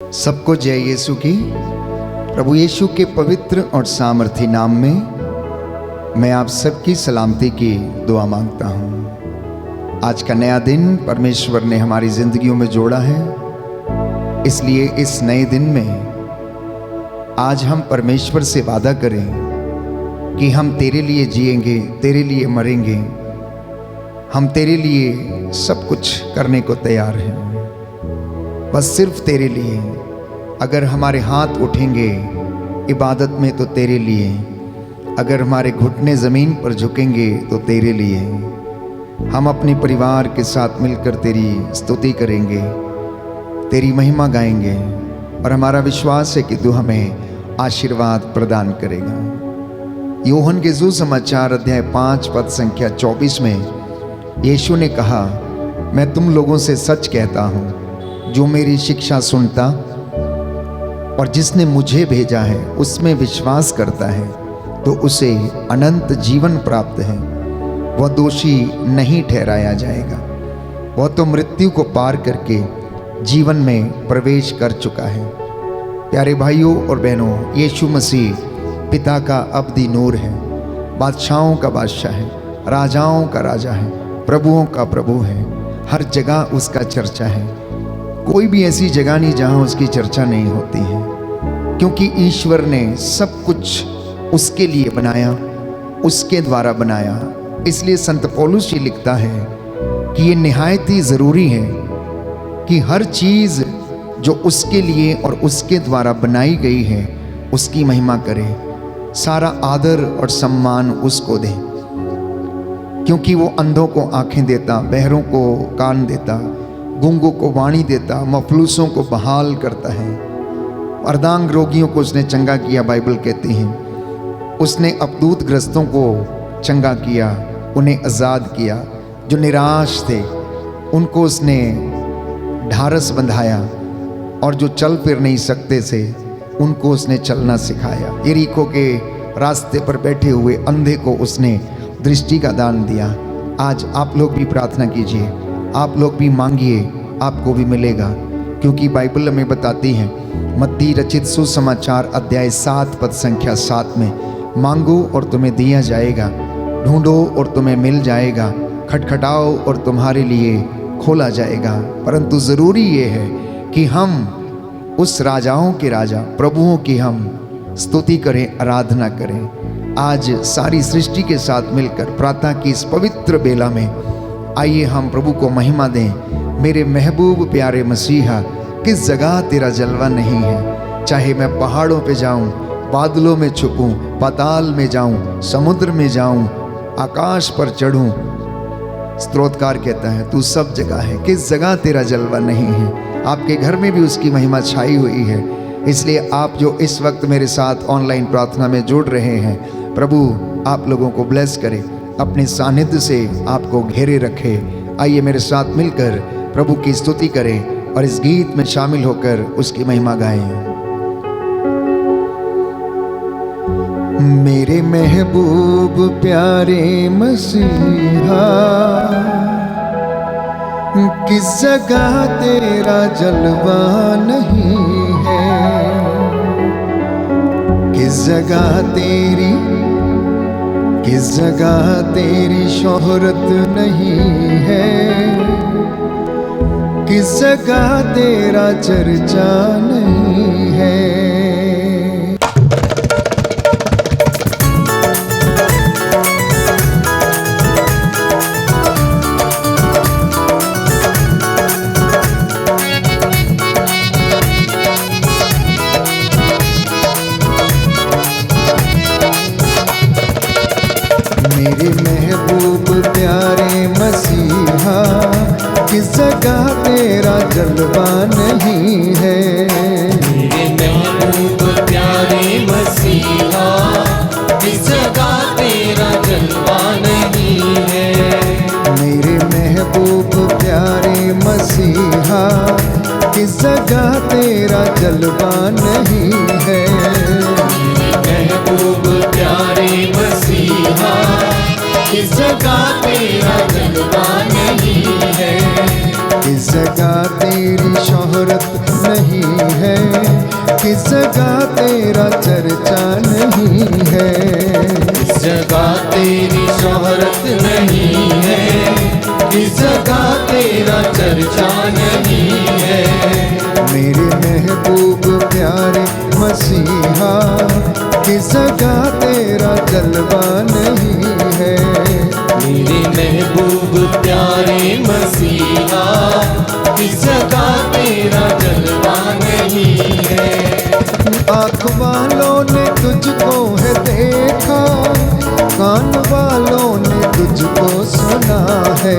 सबको जय यीशु की। प्रभु यीशु के पवित्र और सामर्थी नाम में मैं आप सबकी सलामती की दुआ मांगता हूँ। आज का नया दिन परमेश्वर ने हमारी जिंदगियों में जोड़ा है, इसलिए इस नए दिन में आज हम परमेश्वर से वादा करें कि हम तेरे लिए जिएंगे, तेरे लिए मरेंगे, हम तेरे लिए सब कुछ करने को तैयार हैं, बस सिर्फ तेरे लिए। अगर हमारे हाथ उठेंगे इबादत में तो तेरे लिए, अगर हमारे घुटने ज़मीन पर झुकेंगे तो तेरे लिए। हम अपने परिवार के साथ मिलकर तेरी स्तुति करेंगे, तेरी महिमा गाएंगे और हमारा विश्वास है कि तू हमें आशीर्वाद प्रदान करेगा। यूहन्ना के सुसमाचार अध्याय 5 पद संख्या 24 में यीशु ने कहा, मैं तुम लोगों से सच कहता हूँ, जो मेरी शिक्षा सुनता और जिसने मुझे भेजा है उसमें विश्वास करता है तो उसे अनंत जीवन प्राप्त है, वह दोषी नहीं ठहराया जाएगा, वह तो मृत्यु को पार करके जीवन में प्रवेश कर चुका है। प्यारे भाइयों और बहनों, यीशु मसीह पिता का अब्दी नूर है, बादशाहों का बादशाह है, राजाओं का राजा है, प्रभुओं का प्रभु है। हर जगह उसका चर्चा है, कोई भी ऐसी जगह नहीं जहां उसकी चर्चा नहीं होती है, क्योंकि ईश्वर ने सब कुछ उसके लिए बनाया, उसके द्वारा बनाया। इसलिए संत पौलुस जी लिखता है कि ये निहायत ही ज़रूरी है कि हर चीज़ जो उसके लिए और उसके द्वारा बनाई गई है उसकी महिमा करे, सारा आदर और सम्मान उसको दे, क्योंकि वो अंधों को आंखें देता, बहरों को कान देता, गूंगों को वाणी देता, मफलूसों को बहाल करता है, अर्धांग रोगियों को उसने चंगा किया। बाइबल कहती है उसने अपदूत ग्रस्तों को चंगा किया, उन्हें आज़ाद किया। जो निराश थे उनको उसने ढारस बंधाया, और जो चल फिर नहीं सकते थे उनको उसने चलना सिखाया। यरीको के रास्ते पर बैठे हुए अंधे को उसने दृष्टि का दान दिया। आज आप लोग भी प्रार्थना कीजिए, आप लोग भी मांगिए, आपको भी मिलेगा, क्योंकि बाइबल हमें बताती है मत्ती रचित सुसमाचार अध्याय 7 पद संख्या 7 में, मांगो और तुम्हें दिया जाएगा, ढूंढो और तुम्हें मिल जाएगा, खटखटाओ और तुम्हारे लिए खोला जाएगा। परंतु ज़रूरी ये है कि हम उस राजाओं के राजा, प्रभुओं की हम स्तुति करें, आराधना करें। आज सारी सृष्टि के साथ मिलकर प्रार्थना की इस पवित्र बेला में आइए हम प्रभु को महिमा दें। मेरे महबूब प्यारे मसीहा, किस जगह तेरा जलवा नहीं है। चाहे मैं पहाड़ों पे जाऊं, बादलों में छुपूं, पाताल में जाऊं, समुद्र में जाऊं, आकाश पर चढ़ूं, स्तोत्रकार कहता है तू सब जगह है। किस जगह तेरा जलवा नहीं है। आपके घर में भी उसकी महिमा छाई हुई है। इसलिए आप जो इस वक्त मेरे साथ ऑनलाइन प्रार्थना में जुड़ रहे हैं, प्रभु आप लोगों को ब्लेस करे, अपने सानिध्य से आपको घेरे रखे। आइए मेरे साथ मिलकर प्रभु की स्तुति करें और इस गीत में शामिल होकर उसकी महिमा गाएं। मेरे महबूब प्यारे मसीहा, किस जगह तेरा जलवा नहीं है, किस जगह तेरी, किस जगह तेरी शोहरत नहीं है, किस जगह तेरा चर्चा नहीं है। मेरे महबूब प्यारे मसीहा, किस जगह तेरा जलवा नहीं है, मेरे महबूब प्यारे मसीहा, किस जगह तेरा जलवा नहीं है। मेरे महबूब प्यारे मसीहा, किस जगह तेरा जलवा नहीं है, महबूब प्यारे मसीहा, किस जगह तेरा जलवा नहीं है। किस जगह तेरी शोहरत नहीं है, किस जगह तेरा चर्चा नहीं है। किस जगह तेरी शोहरत नहीं है, किस जगह तेरा चर्चा नहीं है। मेरे महबूब प्यारे मसीहा, किस जगह तेरा जलवा नहीं है। मेरे महबूब प्यारे मसीहा, किस जगह तेरा जलवा नहीं है। आँख वालों ने तुझको है देखा, कान वालों ने तुझको सुना है।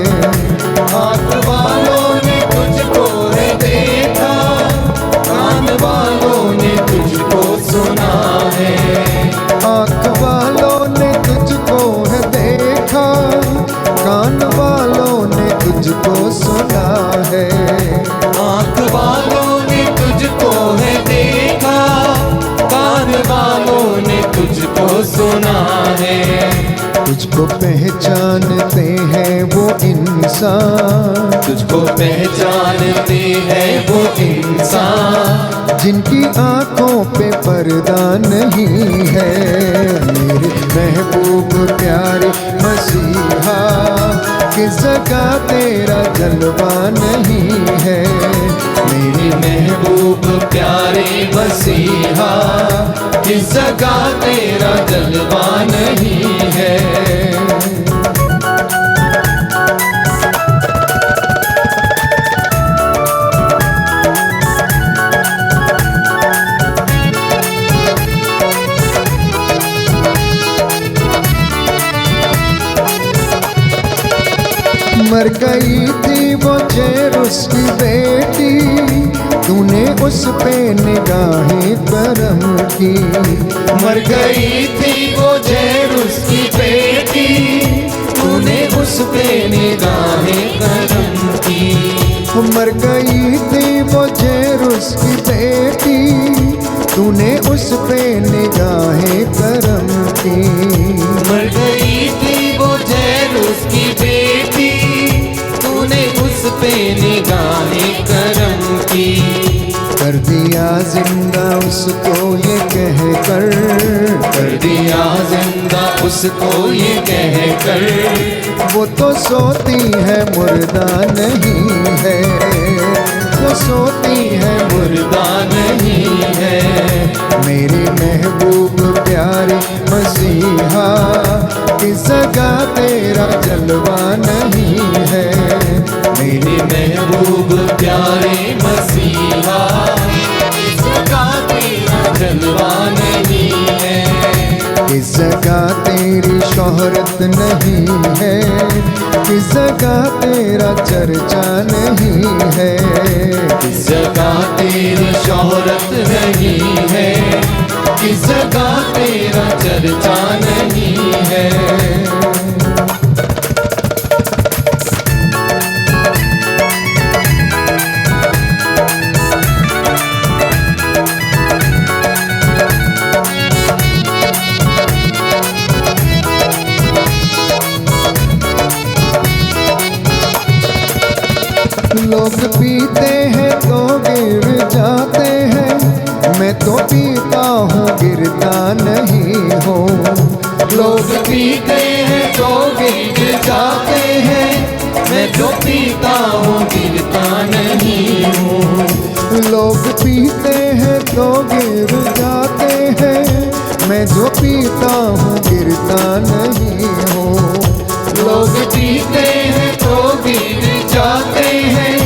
आँख वालों ने तुझको है देखा, कान वालों ने तुझको सुना है। आँख वालों ने तुझको है देखा, कान वालों ने तुझको सुना है। आँख वालों ने तुझको है देखा, कान वालों ने तुझको सुना है। तुझको पहचानते हैं वो इंसान, तुझको पहचानते हैं वो इंसान, जिनकी आंखों पे पर्दा नहीं है। मेरे महबूब प्यारे मसीहा, किस जगह तेरा जलवा नहीं है। मेरे महबूब प्यारे मसीहा, किस जगह तेरा जलवा नहीं है। मर गई थी वो जेरुस की बेटी, तूने उस पे निगाहें करम की। मर गई थी वो जेरुस की बेटी, तूने उस पे निगाहें करम की। मर गई थी वो जेरुस की बेटी, तूने उस पे निगाहें करम की। मर गई थी वो जेरुस की बेटी, तूने उस पे निगाहें करम की। कर दिया जिंदा उसको ये कह कर दिया जिंदा उसको ये कह कर, वो तो सोती है मुर्दा नहीं है। वो सोती है मुर्दा नहीं है। मेरे महबूब प्यारे मसीहा, किस जगह तेरा जलवा नहीं है। मेरे महबूब प्यारे मसीहा, किस जगह तेरा जलवा नहीं है। किस जगह तेरी शोहरत नहीं है, किस जगह तेरा चर्चा नहीं है। किस जगह तेरी शोहरत नहीं है, किस जगह तेरा चर्चा नहीं है। लोग पीते हैं तो गिर जाते हैं, मैं तो पीता हूँ गिरता नहीं हूँ। लोग पीते हैं तो गिर जाते हैं, मैं जो पीता हूँ गिरता नहीं हूँ। लोग पीते हैं तो गिर जाते हैं, मैं जो पीता हूँ गिरता नहीं हूँ। लोग पीते हैं तो गिर जाते हैं,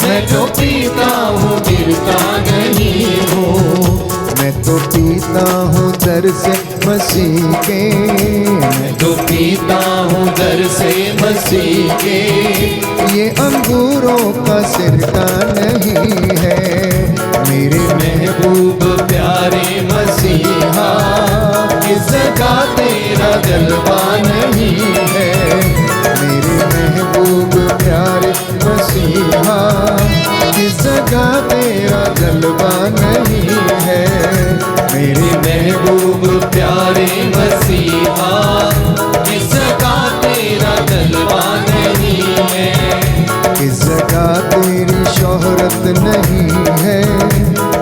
मैं जो पीता हूँ गिरता नहीं हूँ। मैं तो पीता हूँ दर से मसीह के, मैं जो पीता हूँ दर से मसीह के। ये अंगूरों का सिरका नहीं है। मेरे महबूब प्यारे मसीहा, किस जगह तेरा जलवा नहीं है। मेरे महबूब प्यारे मसीहा, किस जगह तेरा जलवा नहीं है। मेरे महबूब प्यारे मसीहा, किस जगह तेरा जलवा नहीं है। किस जगह नहीं है,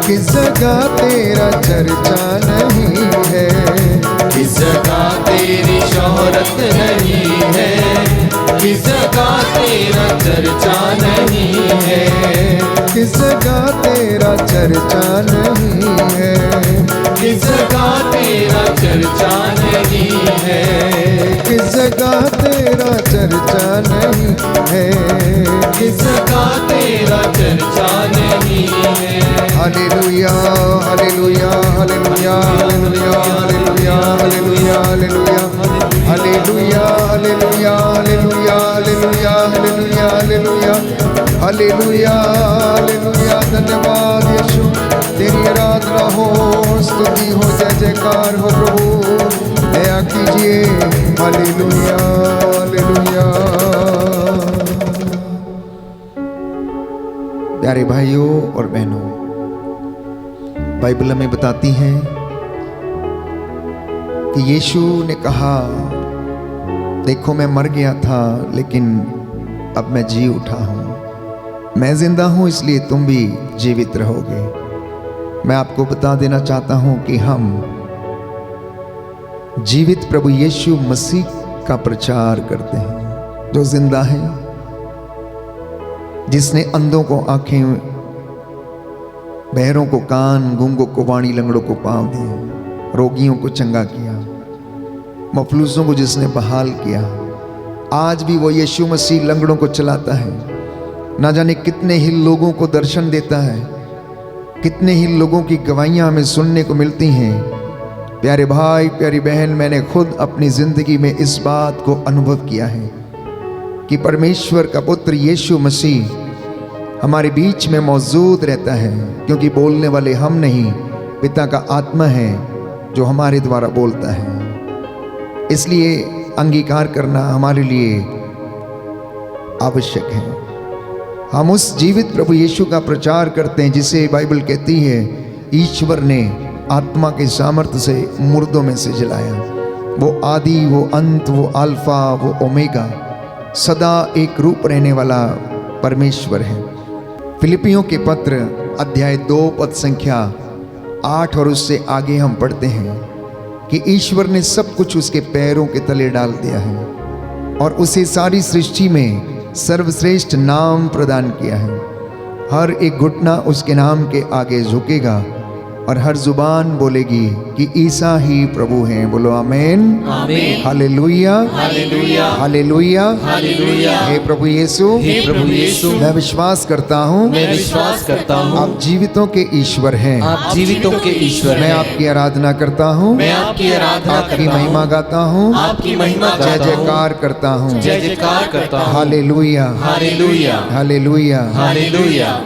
किस जगह तेरा चर्चा नहीं है, किस जगह तेरी शोहरत नहीं है, किस जगह तेरा चर्चा नहीं है, किस जगह तेरा चर्चा नहीं है, किस जगह तेरा चर्चा नहीं है, किस जगह तेरा चर्चा नहीं है, किस जगह तेरा चर्चा नहीं है। हालेलुया हालेलुया हालेलुया हालेलुया हालेलुया हालेलुया हालेलुया हालेलुया हालेलुया हालेलुया हालेलुया हालेलुया हालेलुया हालेलुया हालेलुया। धन्यवाद यीशु, तेरी आराधना हो, स्तुति हो, जय जयकार हो प्रभु, दया कीजिए। Hallelujah hallelujah. प्यारे भाइयों और बहनों, बाइबल हमें बताती है कि यीशु ने कहा, देखो मैं मर गया था लेकिन अब मैं जी उठा हूं, मैं जिंदा हूं इसलिए तुम भी जीवित रहोगे। मैं आपको बता देना चाहता हूं कि हम जीवित प्रभु यीशु मसीह का प्रचार करते हैं, जो जिंदा है, जिसने अंधों को आंखें, बहरों को कान, गूंगों को वाणी, लंगड़ों को पांव दिए, रोगियों को चंगा किया, मफलूसों को जिसने बहाल किया। आज भी वो यीशु मसीह लंगड़ों को चलाता है, ना जाने कितने ही लोगों को दर्शन देता है, कितने ही लोगों की गवाहियां हमें सुनने को मिलती हैं। प्यारे भाई प्यारी बहन, मैंने खुद अपनी जिंदगी में इस बात को अनुभव किया है कि परमेश्वर का पुत्र यीशु मसीह हमारे बीच में मौजूद रहता है, क्योंकि बोलने वाले हम नहीं, पिता का आत्मा है जो हमारे द्वारा बोलता है। इसलिए अंगीकार करना हमारे लिए आवश्यक है। हम उस जीवित प्रभु यीशु का प्रचार करते हैं जिसे बाइबल कहती है ईश्वर ने आत्मा के सामर्थ्य से मुर्दों में से जलाया। वो आदि, वो अंत, वो अल्फा, वो ओमेगा, सदा एक रूप रहने वाला परमेश्वर है। फिलिपियों के पत्र अध्याय 2 पद संख्या 8 और उससे आगे हम पढ़ते हैं कि ईश्वर ने सब कुछ उसके पैरों के तले डाल दिया है और उसे सारी सृष्टि में सर्वश्रेष्ठ नाम प्रदान किया है। हर एक घुटना उसके नाम के आगे झुकेगा और हर जुबान बोलेगी कि ईसा ही प्रभु हैं। बोलो आमीन, आमीन, हालेलुया हालेलुया, हालेलुया, हालेलुया। हे प्रभु यीशु, हे प्रभु यीशु, मैं विश्वास करता हूँ, मैं विश्वास करता हूँ, आप जीवितों के ईश्वर हैं, आप जीवितों के ईश्वर मैं हैं। आपकी आराधना करता हूँ, मैं आपकी आराधना आपकी करता हूँ, महिमा गाता हूँ, आपकी महिमा जय गाता हूँ, जयकार करता हूँ। जय जयकार करता हूँ। हालेलुया हालेलुया, हालेलुया हालेलुया।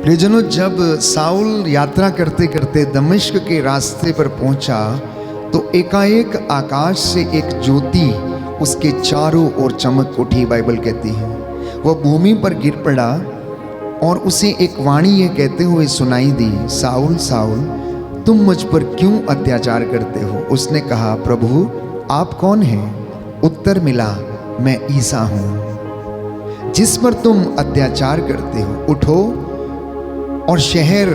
प्रियजनों, जब साउल यात्रा करते करते दमिश्क के रास्ते पर पहुंचा तो एकाएक आकाश से एक ज्योति उसके चारों ओर चमक उठी। बाइबल कहती है वह भूमि पर गिर पड़ा और उसे एक वाणी ये कहते हुए सुनाई दी, साउल साउल तुम मुझ पर क्यों अत्याचार करते हो? उसने कहा, प्रभु आप कौन हैं? उत्तर मिला, मैं ईसा हूं जिस पर तुम अत्याचार करते हो। उठो और शहर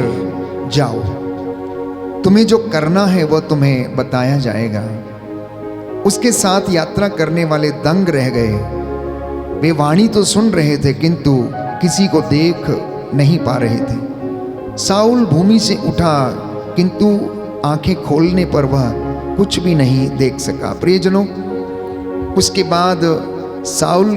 जाओ, तुम्हें जो करना है वह तुम्हें बताया जाएगा। उसके साथ यात्रा करने वाले दंग रह गए। वे वाणी तो सुन रहे थे किंतु किसी को देख नहीं पा रहे थे। साउल भूमि से उठा किंतु आंखें खोलने पर वह कुछ भी नहीं देख सका। प्रियजनों, उसके बाद साउल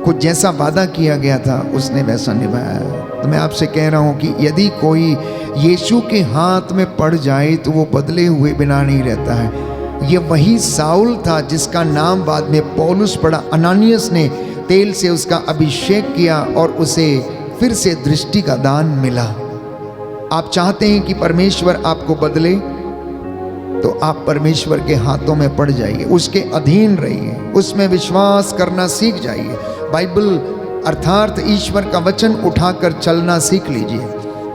को जैसा वादा किया गया था उसने वैसा निभाया। तो मैं आपसे कह रहा हूं कि यदि कोई यीशु के हाथ में पड़ जाए तो वो बदले हुए बिना नहीं रहता है। ये वही साउल था जिसका नाम बाद में पौलुस पड़ा। अनानियस ने तेल से उसका अभिषेक किया और उसे फिर से दृष्टि का दान मिला। आप चाहते हैं कि परमेश्वर आपको बदले तो आप परमेश्वर के हाथों में पड़ जाइए, उसके अधीन रहिए, उसमें विश्वास करना सीख जाइए। बाइबल अर्थात ईश्वर का वचन उठाकर चलना सीख लीजिए।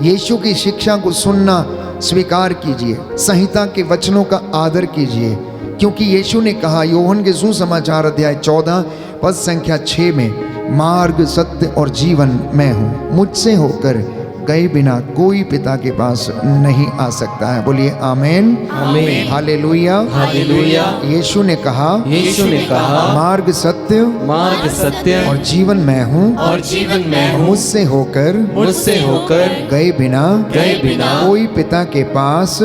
यीशु की शिक्षा को सुनना स्वीकार कीजिए। संहिता के वचनों का आदर कीजिए, क्योंकि यीशु ने कहा यूहन्ना के सुसमाचार अध्याय 14 पद संख्या 6 में मार्ग, सत्य और जीवन मैं हूँ। मुझसे होकर गए बिना कोई पिता के पास नहीं आ सकता है। बोलिए आमेन, आमीन। Hallelujah, hallelujah. यीशु ने कहा, यीशु ने कहा, मार्ग, सत्य मार्ग, सत्य और जीवन मैं हूँ। और जीवन मैं हूँ। मुझसे होकर गए बिना कोई पिता के पास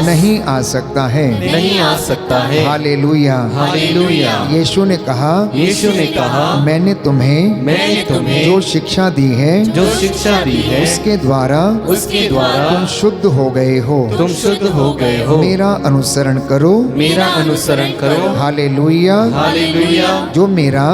नहीं आ सकता है। नहीं आ सकता है। Hallelujah, hallelujah. यीशु ने कहा, यीशु ने कहा, मैंने तुम्हें जो शिक्षा दी है जो शिक्षा दी है उसके द्वारा तुम शुद्ध हो गए हो। तुम शुद्ध हो गए हो। मेरा अनुसरण करो। मेरा अनुसरण करो। हालेलुया। हालेलुया। जो मेरा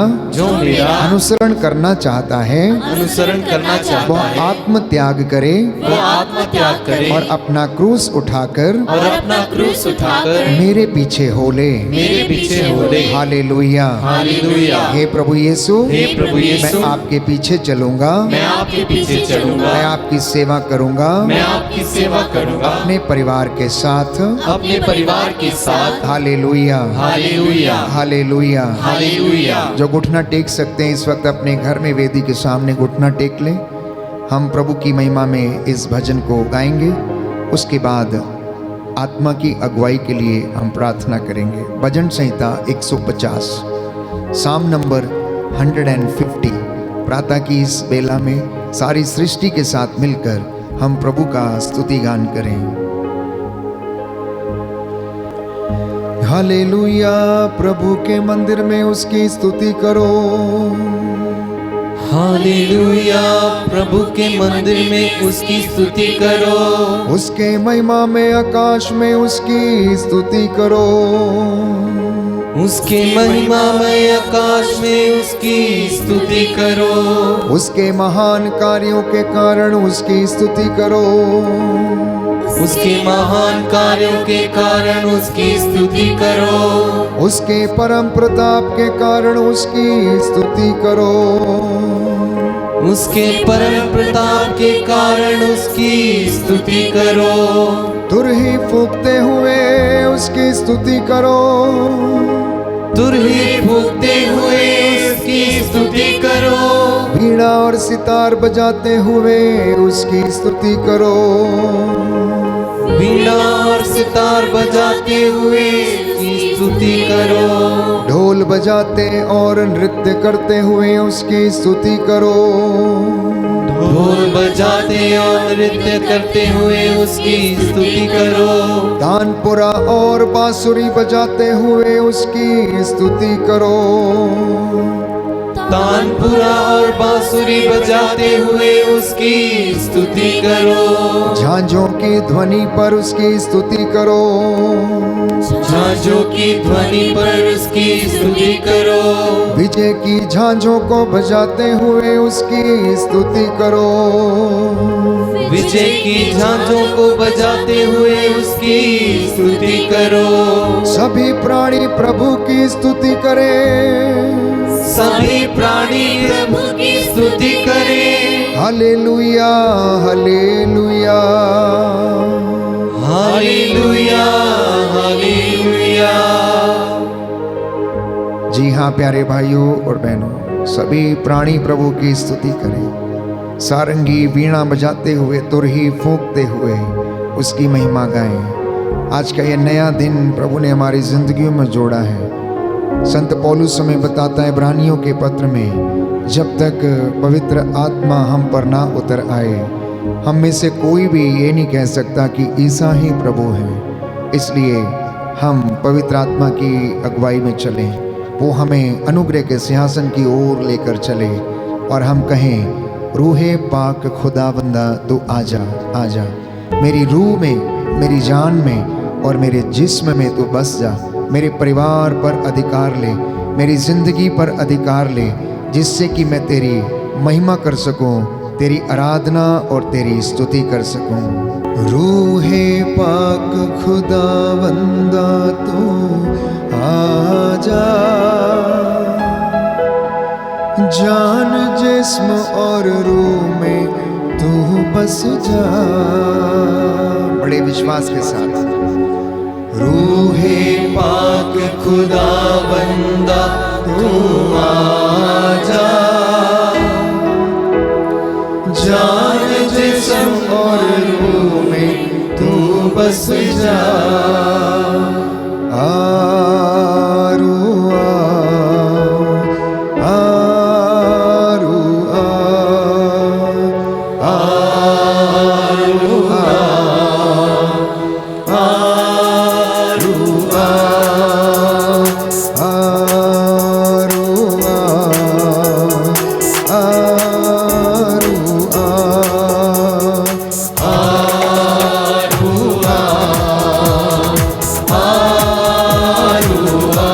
अनुसरण करना चाहता है अनुसरण करना चाहता वह है आत्म त्याग करे वो आत्म त्याग करे और अपना क्रूस उठाकर और अपना क्रूस उठाकर मेरे पीछे हो ले। मेरे पीछे हो ले। हालेलुया। हालेलुया। हे प्रभु यीशु, हे प्रभु यीशु, मैं आपके पीछे चलूंगा। मैं आपके पीछे चलूंगा। मैं आपकी सेवा करूंगा। मैं आपकी सेवा करूंगा। अपने परिवार के साथ। अपने परिवार के साथ। हालेलुया, हालेलुया। हालेलुया। हालेलुया। जो घुटना टेक सकते हैं इस वक्त अपने घर में वेदी के सामने घुटना टेक लें। हम प्रभु की महिमा में इस भजन को गाएंगे। उसके बाद आत्मा की अगुवाई के लिए हम प्रार्थना करेंगे। भजन संहिता 150, साम नंबर 150। प्रातः की इस बेला में सारी सृष्टि के साथ मिलकर हम प्रभु का स्तुति गान करें। हालेलुया। प्रभु के मंदिर में उसकी स्तुति करो। हालेलुया। प्रभु के मंदिर में उसकी स्तुति करो। उसके महिमा में आकाश में उसकी स्तुति करो। उसके महिमा में आकाश में उसकी स्तुति करो। उसके महान कार्यों के कारण उसकी स्तुति करो। उसके महान कार्यों के कारण उसकी स्तुति करो। उसके परम प्रताप के कारण उसकी स्तुति करो। उसके परम प्रताप के कारण उसकी स्तुति करो। तुरही फूंकते हुए उसकी स्तुति करो। तुरही फूंकते हुए उसकी स्तुति करो। वीणा और सितार बजाते हुए उसकी स्तुति करो। वीणा और सितार बजाते हुए उसकी स्तुति करो। ढोल बजाते और नृत्य करते हुए उसकी स्तुति करो। ढोल बजाते और नृत्य करते हुए उसकी स्तुति करो। तानपुरा और बांसुरी बजाते हुए उसकी स्तुति करो। तानपुरा और बांसुरी बजाते हुए उसकी स्तुति करो। झांझों की ध्वनि पर उसकी स्तुति करो। झांझों की ध्वनि पर उसकी स्तुति करो। विजय की झांझों को बजाते हुए उसकी स्तुति करो। विजय की झांझों को बजाते हुए उसकी स्तुति करो। सभी प्राणी प्रभु की स्तुति करें। सभी प्राणी प्रभु की स्तुति करें। हालेलुया, हालेलुया, हालेलुया, हालेलुया। जी हाँ प्यारे भाइयों और बहनों, सभी प्राणी प्रभु की स्तुति करें। सारंगी वीणा बजाते हुए, तुरही फूंकते हुए उसकी महिमा गाएं। आज का ये नया दिन प्रभु ने हमारी जिंदगियों में जोड़ा है। संत पौलुस हमें बताता है इब्रानियों के पत्र में, जब तक पवित्र आत्मा हम पर ना उतर आए, हम में से कोई भी ये नहीं कह सकता कि ईसा ही प्रभु है। इसलिए हम पवित्र आत्मा की अगुवाई में चलें, वो हमें अनुग्रह के सिंहासन की ओर लेकर चले और हम कहें, रूहे पाक खुदाबंदा तू आजा, आजा मेरी रूह में, मेरी जान में और मेरे जिस्म में तू बस जा। मेरे परिवार पर अधिकार ले, मेरी जिंदगी पर अधिकार ले, जिससे कि मैं तेरी महिमा कर सकूं, तेरी आराधना और तेरी स्तुति कर सकूं। रूहे पाक खुदावंदा तू आजा, जान जिस्म और रूह में तू बस जा। बड़े विश्वास के साथ, रूहे पाक खुदाबंदा तू आजा, जान जिस्म और रूह में तू बस जा। आरू आ, आरू आ, आरू आ, आरू आ, आरू आ, आरू आ, आरू आ,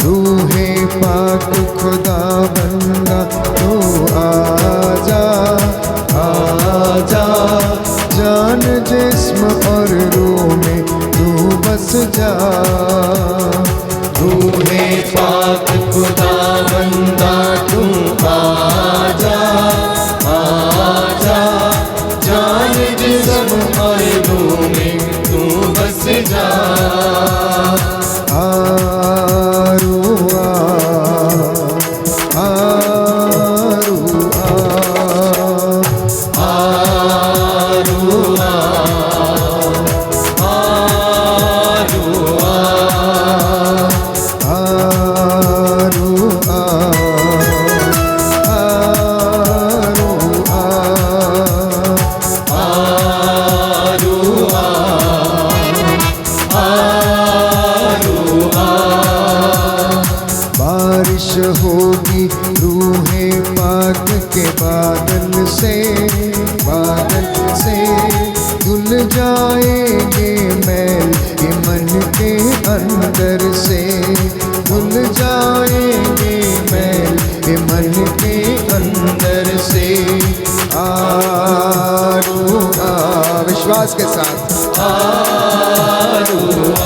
रूहे पाक खुदा बंदा तू आजा, आजा, जान जिस्म और रूह में तू बस जा। रूहे पाक खुदा बंदा तू आजा, आजा, जान जिस्म और रूह में तू बस जा। आरू आ, आरू आ, आरू आ, आरू आ, आरू आ, आरू आ, आरू आ, बारिश होगी रूहे पाक के बादल से, बादल से धुल जाएंगे मैल ये मन के अंदर से, धुल जाएंगे मैल ये मन के अंदर से। आरू आ, विश्वास के साथ आरू आ,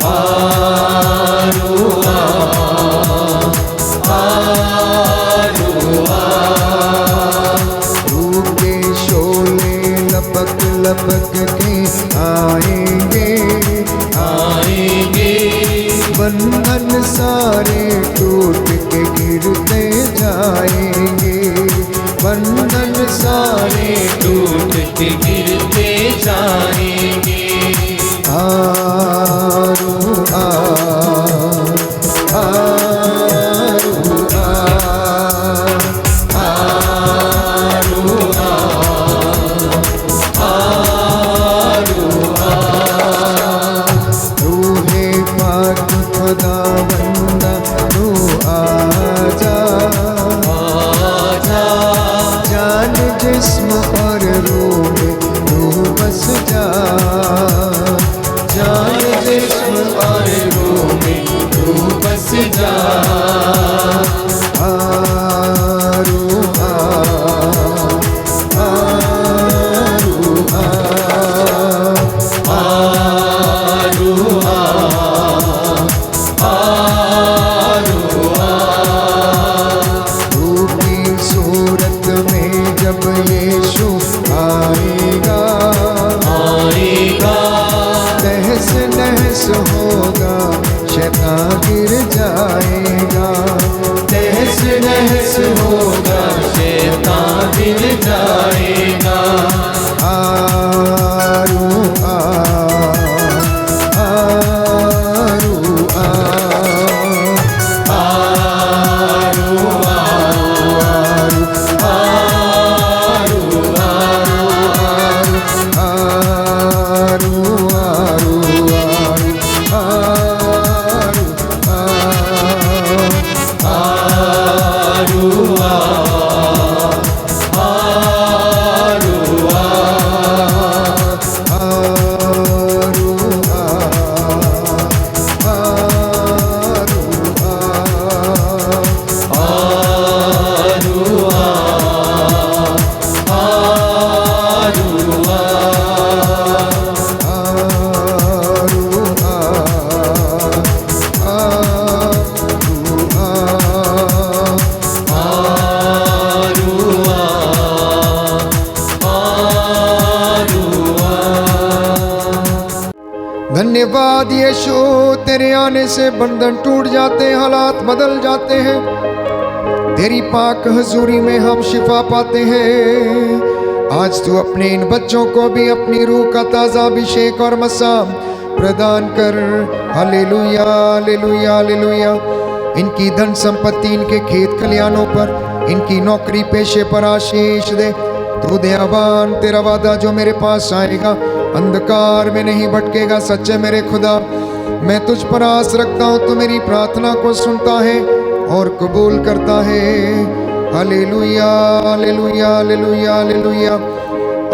आरू आ, आरू आ, रूह के शोले लपक लपक के आएंगे, आएंगे, बंधन सारे टूट के गिरते जाएंगे, बंधन सारे टूट के गिरते जाएंगे। आरू आ, आरू आ, आरू आ, आरू आ, रूहे पाक खुदा बंदा तू आजा, आजा, जान जिस्म और रूह में तू बस जा। जान जिस्म और रूह में तू बस जा। आरू आ, आरू आ, आरू आ, आरू आ, रूह की सूरत में जब यीशु आएगा, आएगा, धन्यवाद यीशु, तेरे आने से बंधन टूट जाते हैं, हालात बदल जाते हैं। तेरी पाक हजूरी में हम शिफा पाते हैं। आज तू अपने इन बच्चों को भी अपनी रूह का ताज़ा अभिषेक और मसा प्रदान कर। हालेलुया हालेलुया हालेलुया। इनकी धन संपत्ति, इनके खेत खलियानों पर, इनकी नौकरी पेशे पर आशीष दे। तू दयावान, तेरा वादा जो मेरे पास आएगा अंधकार में नहीं भटकेगा। सच्चे मेरे खुदा, मैं तुझ पर आस रखता हूँ, तू मेरी प्रार्थना को सुनता है और कबूल करता है। हालेलुया हालेलुया हालेलुया हालेलुया।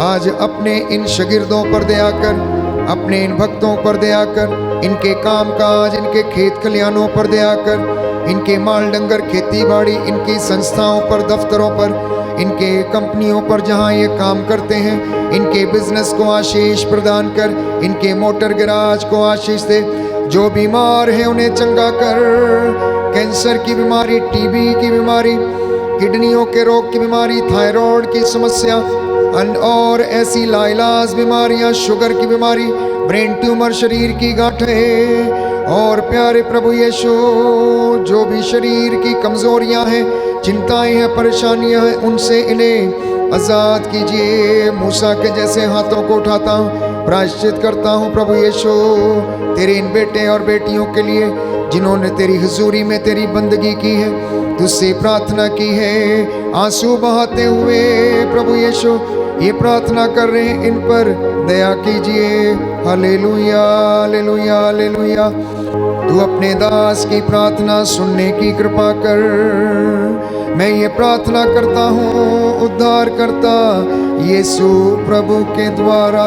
आज अपने इन शागिर्दों पर दया कर, अपने इन भक्तों पर दया कर, इनके काम काज, इनके खेत खलियानों पर दया कर, इनके माल डंगर खेती बाड़ी, इनकी संस्थाओं पर, दफ्तरों पर, इनके कंपनियों पर जहां ये काम करते हैं, इनके बिजनेस को आशीष प्रदान कर, इनके मोटर गैराज को आशीष दे। जो बीमार है उन्हें चंगा कर। कैंसर की बीमारी, टीबी की बीमारी, किडनियों के रोग की बीमारी, थायराइड की समस्या और ऐसी लाइलाज बीमारियां, शुगर की बीमारी, ब्रेन ट्यूमर, शरीर की गांठें। और प्यारे प्रभु यीशु, जो भी शरीर की कमजोरियां हैं, चिंताएं हैं, परेशानियां हैं, उनसे इन्हें आजाद कीजिए। मूसा के जैसे हाथों को उठाता हूँ, प्रायश्चित करता हूँ प्रभु यीशु तेरे इन बेटे और बेटियों के लिए जिन्होंने तेरी हुजूरी में तेरी बंदगी की है, तुझसे प्रार्थना की है, आंसू बहाते हुए प्रभु यीशु ये प्रार्थना कर रहे हैं, इन पर दया कीजिए। हालेलुया हालेलुया हालेलुया। तू अपने दास की प्रार्थना सुनने की कृपा कर। मैं ये प्रार्थना करता हूँ उद्धार करता यीशु प्रभु के द्वारा।